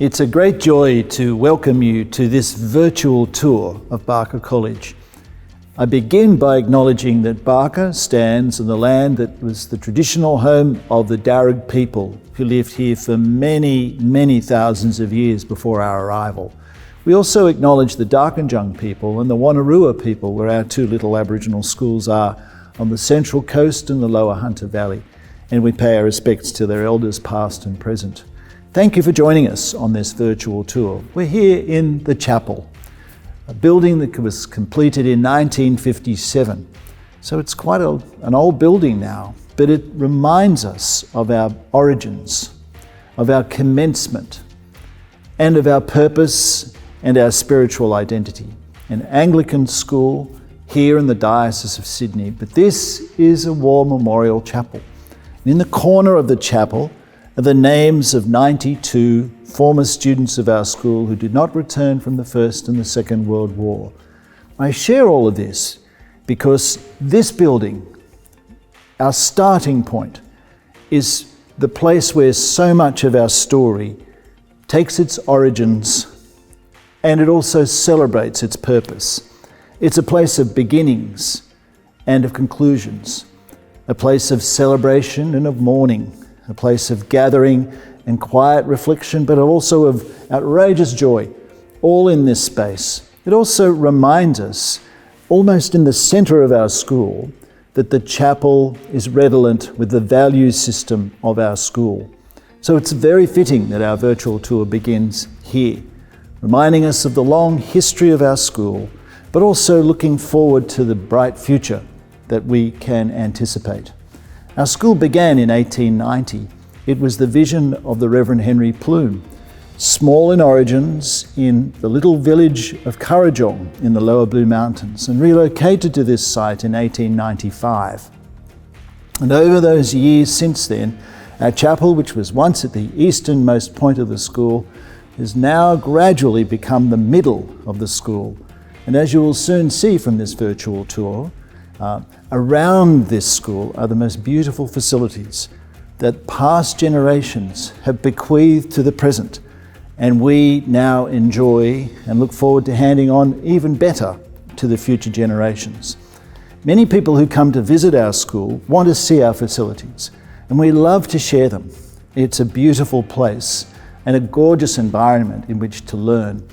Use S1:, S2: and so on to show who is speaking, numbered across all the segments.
S1: It's a great joy to welcome you to this virtual tour of Barker College. I begin by acknowledging that Barker stands on the land that was the traditional home of the Darug people who lived here for many thousands of years before our arrival. We also acknowledge the Darkinjung people and the Wonnarua people, where our two little Aboriginal schools are on the Central Coast and the Lower Hunter Valley, and we pay our respects to their elders past and present. Thank you for joining us on this virtual tour. We're here in the chapel, a building that was completed in 1957. So it's quite an old building now, but it reminds us of our origins, of our commencement, and of our purpose and our spiritual identity. An Anglican school here in the Diocese of Sydney, but this is a war memorial chapel. And in the corner of the chapel are the names of 92 former students of our school who did not return from the First and the Second World War. I share all of this because this building, our starting point, is the place where so much of our story takes its origins, and it also celebrates its purpose. It's a place of beginnings and of conclusions, a place of celebration and of mourning, a place of gathering and quiet reflection, but also of outrageous joy, all in this space. It also reminds us, almost in the centre of our school, that the chapel is redolent with the value system of our school. So it's very fitting that our virtual tour begins here, reminding us of the long history of our school, but also looking forward to the bright future that we can anticipate. Our school began in 1890. It was the vision of the Reverend Henry Plume, small in origins in the little village of Kurrajong in the Lower Blue Mountains, and relocated to this site in 1895. And over those years since then, our chapel, which was once at the easternmost point of the school, has now gradually become the middle of the school. And as you will soon see from this virtual tour, around this school are the most beautiful facilities that past generations have bequeathed to the present, and we now enjoy and look forward to handing on even better to the future generations. Many people who come to visit our school want to see our facilities, and we love to share them. It's a beautiful place and a gorgeous environment in which to learn.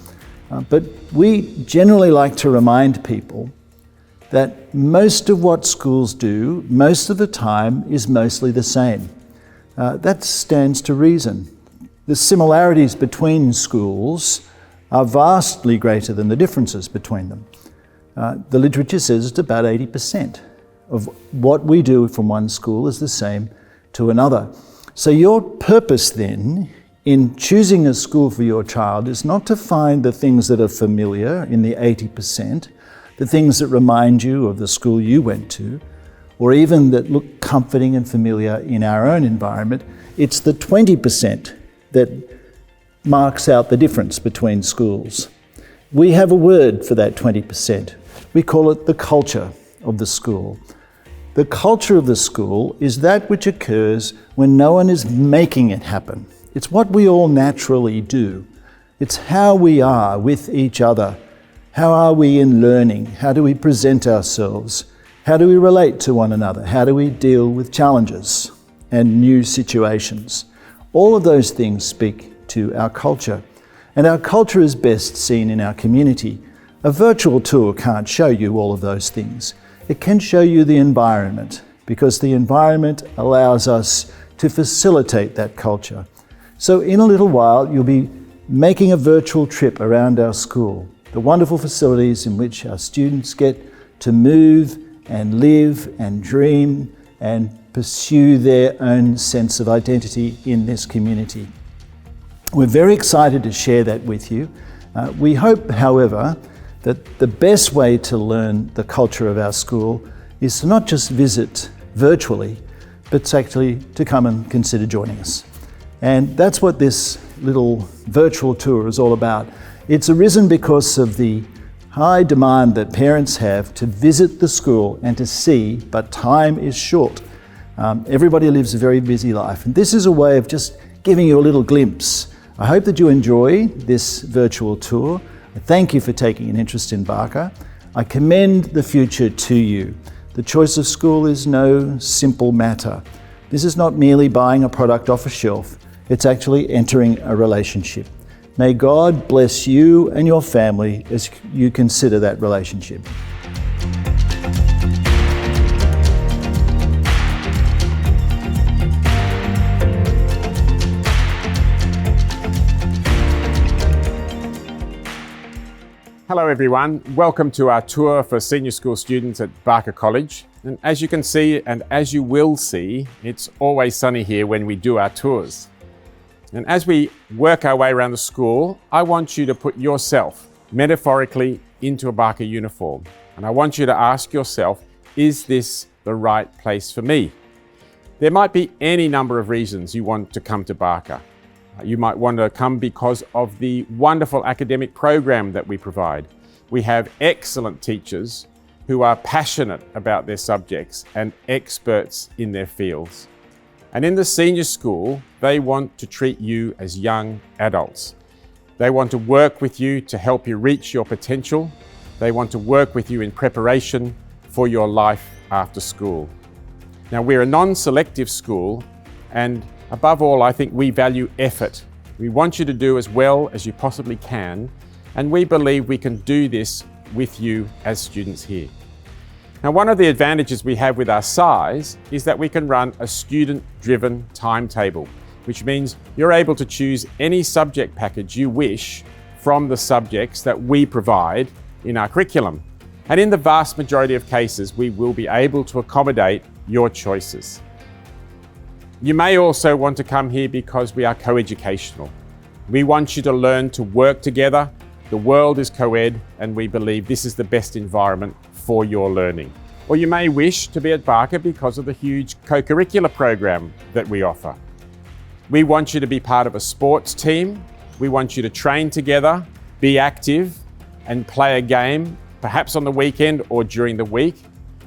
S1: But we generally like to remind people that most of what schools do, most of the time, is mostly the same. That stands to reason. The similarities between schools are vastly greater than the differences between them. The literature says it's about 80% of what we do from one school is the same to another. So your purpose then in choosing a school for your child is not to find the things that are familiar in the 80%, the things that remind you of the school you went to, or even that look comforting and familiar in our own environment. It's the 20% that marks out the difference between schools. We have a word for that 20%. We call it the culture of the school. The culture of the school is that which occurs when no one is making it happen. It's what we all naturally do. It's how we are with each other. How are we in learning? How do we present ourselves? How do we relate to one another? How do we deal with challenges and new situations? All of those things speak to our culture. And our culture is best seen in our community. A virtual tour can't show you all of those things. It can show you the environment, because the environment allows us to facilitate that culture. So in a little while, you'll be making a virtual trip around our school, the wonderful facilities in which our students get to move and live and dream and pursue their own sense of identity in this community. We're very excited to share that with you. We hope, however, that the best way to learn the culture of our school is to not just visit virtually, but actually to come and consider joining us. And that's what this little virtual tour is all about. It's arisen because of the high demand that parents have to visit the school and to see, but time is short. Everybody lives a very busy life, and this is a way of just giving you a little glimpse I hope that you enjoy this virtual tour. Thank you for taking an interest in Barker. I commend the future to you. The choice of school is no simple matter. This is not merely buying a product off a shelf, it's actually entering a relationship. May God bless you and your family as you consider that relationship.
S2: Hello everyone, welcome to our tour for senior school students at Barker College. And as you can see, and as you will see, it's always sunny here when we do our tours. And as we work our way around the school, I want you to put yourself, metaphorically, into a Barker uniform. And I want you to ask yourself, is this the right place for me? There might be any number of reasons you want to come to Barker. You might want to come because of the wonderful academic program that we provide. We have excellent teachers who are passionate about their subjects and experts in their fields. And in the senior school, they want to treat you as young adults. They want to work with you to help you reach your potential. They want to work with you in preparation for your life after school. Now, we're a non-selective school, and above all, I think we value effort. We want you to do as well as you possibly can, and we believe we can do this with you as students here. Now, one of the advantages we have with our size is that we can run a student-driven timetable, which means you're able to choose any subject package you wish from the subjects that we provide in our curriculum. And in the vast majority of cases, we will be able to accommodate your choices. You may also want to come here because we are co-educational. We want you to learn to work together. The world is co-ed, and we believe this is the best environment for your learning. Or you may wish to be at Barker because of the huge co-curricular program that we offer. We want you to be part of a sports team. We want you to train together, be active, and play a game, perhaps on the weekend or during the week,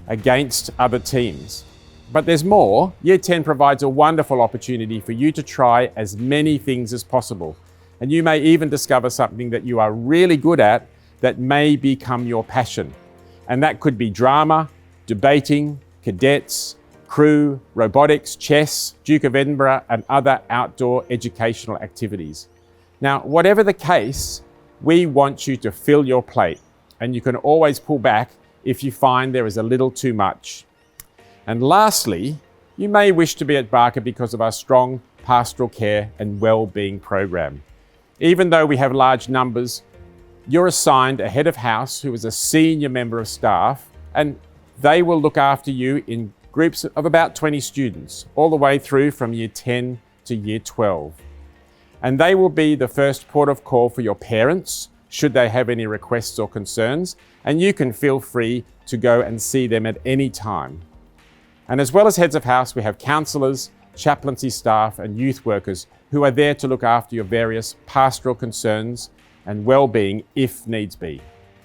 S2: against other teams. But there's more. Year 10 provides a wonderful opportunity for you to try as many things as possible. And you may even discover something that you are really good at that may become your passion. And that could be drama, debating, cadets, crew, robotics, chess, Duke of Edinburgh, and other outdoor educational activities. Now, whatever the case, we want you to fill your plate, and you can always pull back if you find there is a little too much. And lastly, you may wish to be at Barker because of our strong pastoral care and well-being program. Even though we have large numbers, you're assigned a head of house who is a senior member of staff, and they will look after you in groups of about 20 students, all the way through from year 10 to year 12. And they will be the first port of call for your parents, should they have any requests or concerns, and you can feel free to go and see them at any time. And as well as heads of house, we have counsellors, chaplaincy staff, and youth workers who are there to look after your various pastoral concerns and well-being if needs be.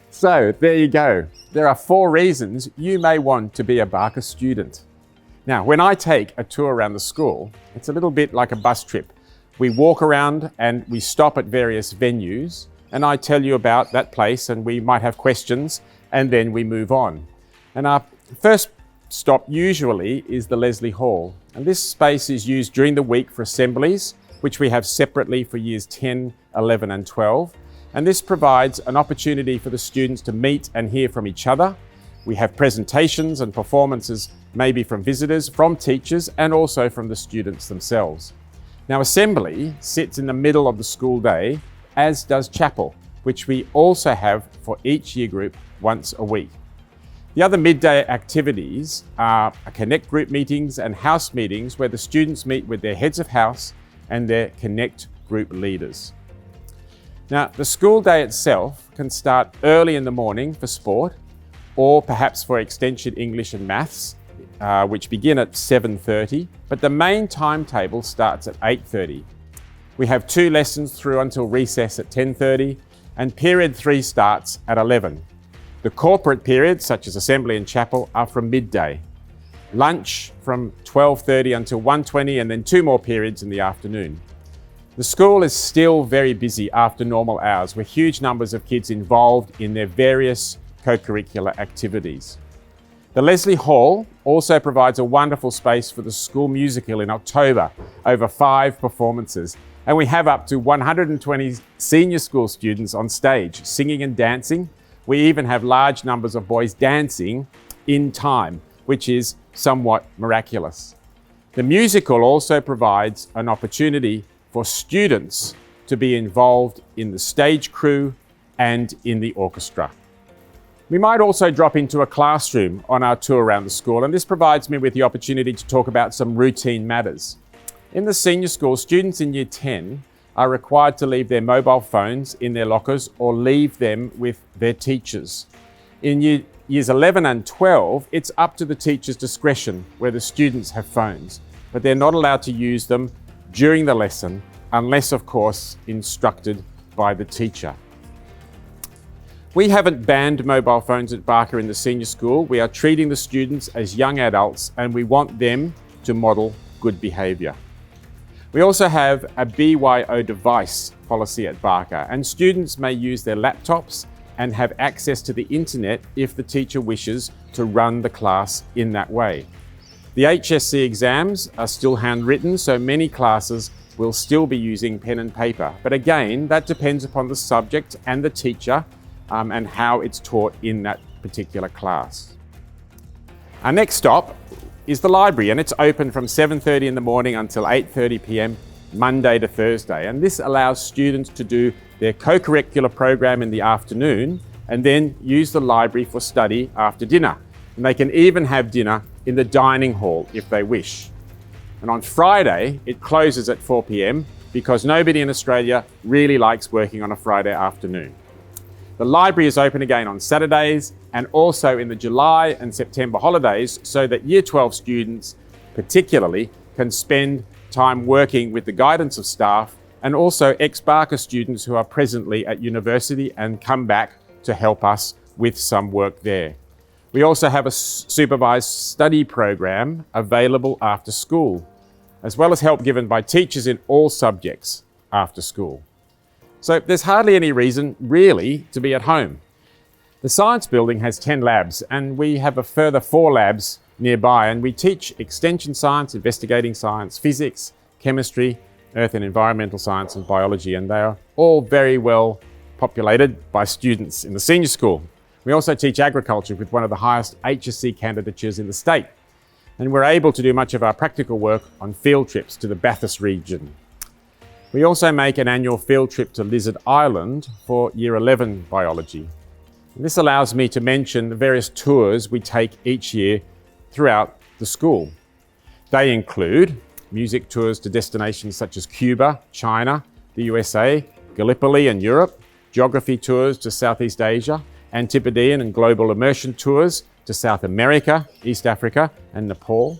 S2: So there you go. There are 4 reasons you may want to be a Barker student. Now, when I take a tour around the school, it's a little bit like a bus trip. We walk around and we stop at various venues, and I tell you about that place, and we might have questions, and then we move on. And our first stop usually is the Leslie Hall. And this space is used during the week for assemblies, which we have separately for years 10, 11 and 12. And this provides an opportunity for the students to meet and hear from each other. We have presentations and performances, maybe from visitors, from teachers, and also from the students themselves. Now, assembly sits in the middle of the school day, as does chapel, which we also have for each year group once a week. The other midday activities are Connect group meetings and house meetings where the students meet with their heads of house and their Connect group leaders. Now, the school day itself can start early in the morning for sport, or perhaps for extension English and maths, which begin at 7:30, but the main timetable starts at 8:30. We have 2 lessons through until recess at 10:30, and period 3 starts at 11. The corporate periods, such as assembly and chapel, are from midday. Lunch from 12:30 until 1:20, and then 2 more periods in the afternoon. The school is still very busy after normal hours, with huge numbers of kids involved in their various co-curricular activities. The Leslie Hall also provides a wonderful space for the school musical in October, over 5 performances, and we have up to 120 senior school students on stage singing and dancing. We even have large numbers of boys dancing in time, which is somewhat miraculous. The musical also provides an opportunity for students to be involved in the stage crew and in the orchestra. We might also drop into a classroom on our tour around the school, and this provides me with the opportunity to talk about some routine matters. In the senior school, students in Year 10 are required to leave their mobile phones in their lockers or leave them with their teachers. In Years 11 and 12, it's up to the teacher's discretion whether students have phones, but they're not allowed to use them during the lesson unless, of course, instructed by the teacher. We haven't banned mobile phones at Barker in the senior school. We are treating the students as young adults, and we want them to model good behaviour. We also have a BYO device policy at Barker, and students may use their laptops and have access to the internet if the teacher wishes to run the class in that way. The HSC exams are still handwritten, so many classes will still be using pen and paper. But again, that depends upon the subject and the teacher and how it's taught in that particular class. Our next stop is the library, and it's open from 7:30 in the morning until 8:30 p.m. Monday to Thursday. And this allows students to do their co-curricular program in the afternoon and then use the library for study after dinner. And they can even have dinner in the dining hall if they wish. And on Friday, it closes at 4 p.m. because nobody in Australia really likes working on a Friday afternoon. The library is open again on Saturdays and also in the July and September holidays, so that Year 12 students particularly can spend time working with the guidance of staff, and also ex-Barker students who are presently at university and come back to help us with some work there. We also have a supervised study program available after school, as well as help given by teachers in all subjects after school. So there's hardly any reason, really, to be at home. The science building has 10 labs, and we have a further 4 labs nearby, and we teach extension science, investigating science, physics, chemistry, earth and environmental science, and biology, and they are all very well populated by students in the senior school. We also teach agriculture with one of the highest HSC candidatures in the state, and we're able to do much of our practical work on field trips to the Bathurst region. We also make an annual field trip to Lizard Island for Year 11 biology. And this allows me to mention the various tours we take each year throughout the school. They include music tours to destinations such as Cuba, China, the USA, Gallipoli and Europe, geography tours to Southeast Asia, Antipodean and global immersion tours to South America, East Africa and Nepal.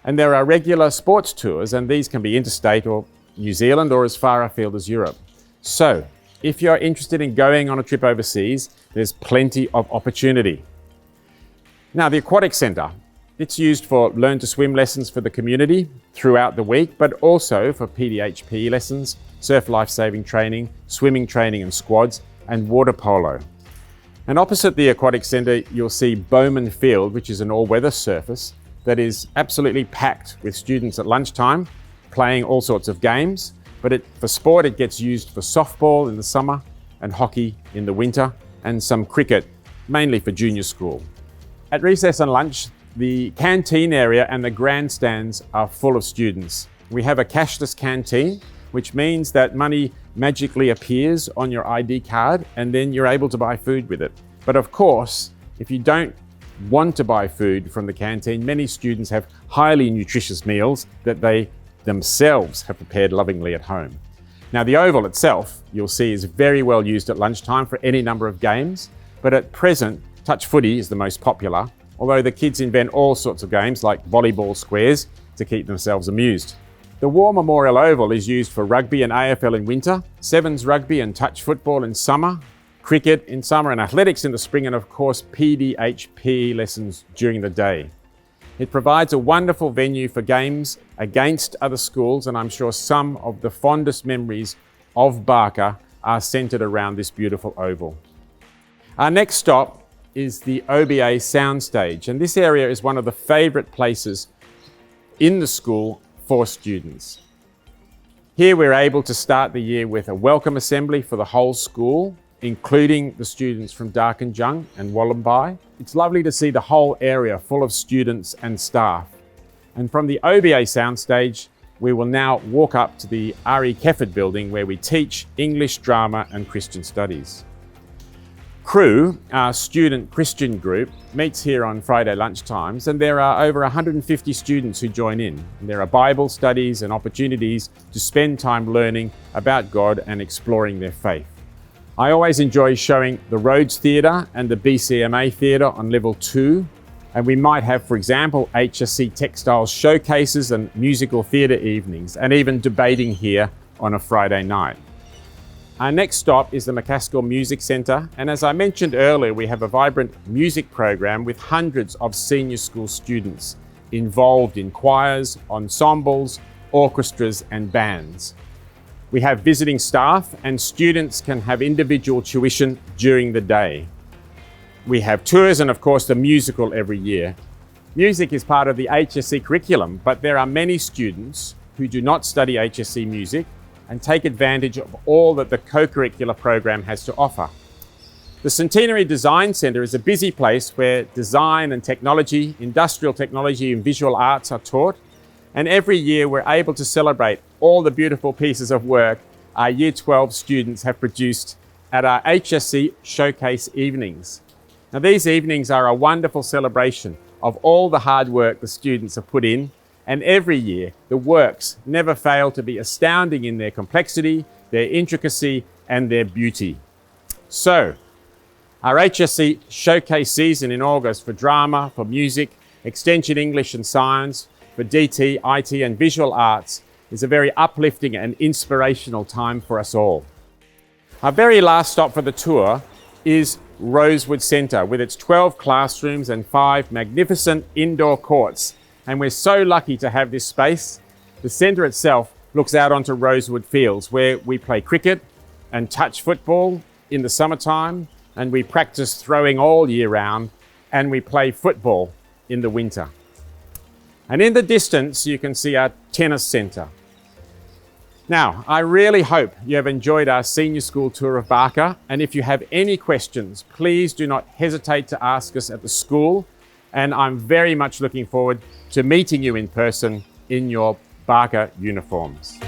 S2: And there are regular sports tours, and these can be interstate or New Zealand or as far afield as Europe. So, if you're interested in going on a trip overseas, there's plenty of opportunity. Now, the Aquatic Centre, it's used for learn to swim lessons for the community throughout the week, but also for PDHP lessons, surf life-saving training, swimming training and squads, and water polo. And opposite the Aquatic Centre, you'll see Bowman Field, which is an all-weather surface that is absolutely packed with students at lunchtime, playing all sorts of games, but for sport it gets used for softball in the summer and hockey in the winter, and some cricket, mainly for junior school. At recess and lunch, the canteen area and the grandstands are full of students. We have a cashless canteen, which means that money magically appears on your ID card and then you're able to buy food with it. But of course, if you don't want to buy food from the canteen, many students have highly nutritious meals that they themselves have prepared lovingly at home. Now, the oval itself, you'll see, is very well used at lunchtime for any number of games, but at present, touch footy is the most popular, although the kids invent all sorts of games like volleyball squares to keep themselves amused. The War Memorial Oval is used for rugby and AFL in winter, sevens rugby and touch football in summer, cricket in summer and athletics in the spring, and of course PDHP lessons during the day. It provides a wonderful venue for games against other schools, and I'm sure some of the fondest memories of Barker are centred around this beautiful oval. Our next stop is the OBA Soundstage, and this area is one of the favourite places in the school for students. Here we're able to start the year with a welcome assembly for the whole school, including the students from Darkinjung and Wollombi. It's lovely to see the whole area full of students and staff. And from the OBA Soundstage, we will now walk up to the R.E. Kefford building where we teach English, drama and Christian studies. Crew, our student Christian group, meets here on Friday lunchtimes, and there are over 150 students who join in. And there are Bible studies and opportunities to spend time learning about God and exploring their faith. I always enjoy showing the Rhodes Theatre and the BCMA Theatre on level 2, and we might have, for example, HSC textiles showcases and musical theatre evenings, and even debating here on a Friday night. Our next stop is the McCaskill Music Centre, and as I mentioned earlier, we have a vibrant music program with hundreds of senior school students involved in choirs, ensembles, orchestras and bands. We have visiting staff, and students can have individual tuition during the day. We have tours and of course the musical every year. Music is part of the HSC curriculum, but there are many students who do not study HSC music and take advantage of all that the co-curricular program has to offer. The Centenary Design Centre is a busy place where design and technology, industrial technology and visual arts are taught, and every year we're able to celebrate all the beautiful pieces of work our Year 12 students have produced at our HSC Showcase Evenings. Now these evenings are a wonderful celebration of all the hard work the students have put in, and every year the works never fail to be astounding in their complexity, their intricacy and their beauty. So, our HSC Showcase season in August for drama, for music, extension English and science, for DT, IT and visual arts is a very uplifting and inspirational time for us all. Our very last stop for the tour is Rosewood Centre with its 12 classrooms and 5 magnificent indoor courts. And we're so lucky to have this space. The centre itself looks out onto Rosewood Fields where we play cricket and touch football in the summertime, and we practice throwing all year round, and we play football in the winter. And in the distance you can see our tennis centre. Now, I really hope you have enjoyed our senior school tour of Barker, and if you have any questions, please do not hesitate to ask us at the school, and I'm very much looking forward to meeting you in person in your Barker uniforms.